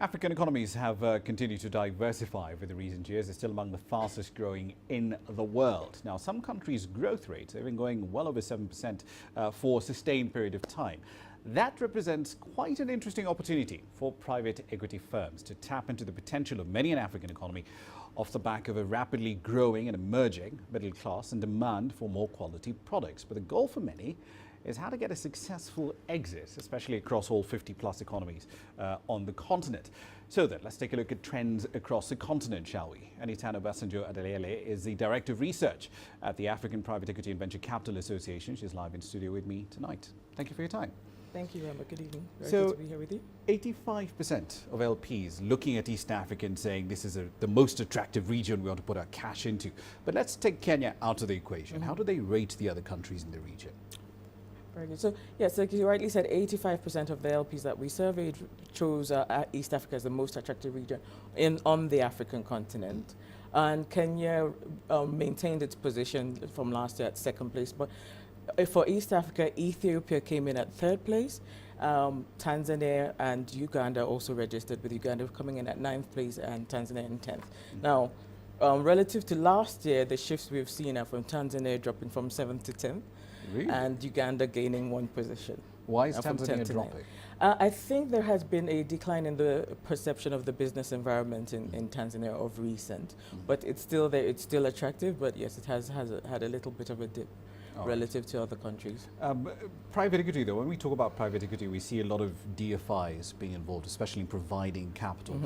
African economies have continued to diversify over the recent years. They're still among the fastest growing in the world. Now, some countries' growth rates have been going well over 7% for a sustained period of time. That represents quite an interesting opportunity for private equity firms to tap into the potential of many an African economy off the back of a rapidly growing and emerging middle class and demand for more quality products. But the goal for many is how to get a successful exit, especially across all 50-plus economies on the continent. So then, let's take a look at trends across the continent, shall we? Anitano Basanjo Adelele is the Director of Research at the African Private Equity and Venture Capital Association. She's live in studio with me tonight. Thank you for your time. Thank you, Emma. Good evening. Very So, good to be here with you. 85% of LPs looking at East Africa and saying this is the most attractive region we want to put our cash into. But let's take Kenya out of the equation. How do they rate the other countries in the region? Very good. So, yes, like you rightly said, 85% of the LPs that we surveyed chose East Africa as the most attractive region on the African continent. And Kenya maintained its position from last year at second place. But for East Africa, Ethiopia came in at third place. Tanzania and Uganda also registered, with Uganda coming in at ninth place and Tanzania in 10th. Now, relative to last year, the shifts we've seen are from Tanzania dropping from 7th to 10th. Really? And Uganda gaining one position. Why is Tanzania dropping? I think there has been a decline in the perception of the business environment in Tanzania of recent, but it's still there, it's still attractive, but yes, it has had a little bit of a dip relative to other countries. Private equity, though, when we talk about private equity, we see a lot of DFIs being involved, especially in providing capital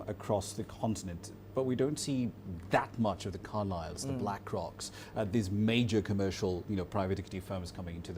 across the continent. But we don't see that much of the Carlyles, the BlackRocks, these major commercial, private equity firms coming into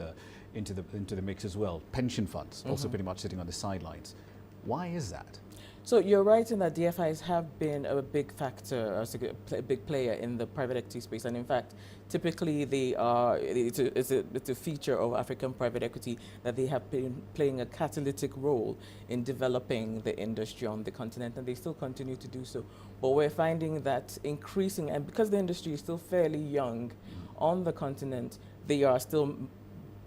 the mix as well. Pension funds also pretty much sitting on the sidelines. Why is that? So you're right in that DFIs have been a big factor, a big player in the private equity space, and in fact, typically they are. It's a feature of African private equity that they have been playing a catalytic role in developing the industry on the continent, and they still continue to do so. But we're finding that increasing, and because the industry is still fairly young on the continent, they are still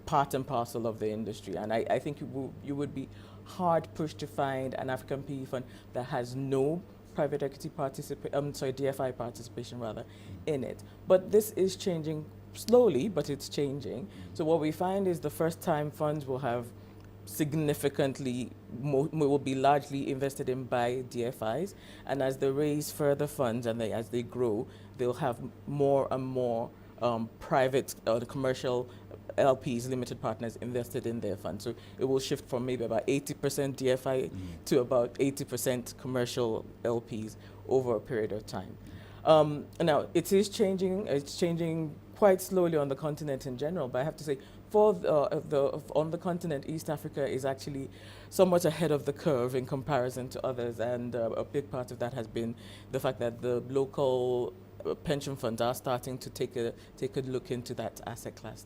part and parcel of the industry, and I think you would be hard pushed to find an African PE fund that has no private equity DFI participation rather in it. But this is changing slowly, but it's changing. So what we find is the first time funds will have significantly will be largely invested in by DFIs, and as they raise further funds and as they grow, they'll have more and more private commercial LPs, limited partners, invested in their fund. So it will shift from maybe about 80% DFI to about 80% commercial LPs over a period of time. Now, it is changing. It's changing quite slowly on the continent in general, but I have to say, on the continent, East Africa is actually somewhat ahead of the curve in comparison to others, and a big part of that has been the fact that the local pension funds are starting to take a look into that asset class.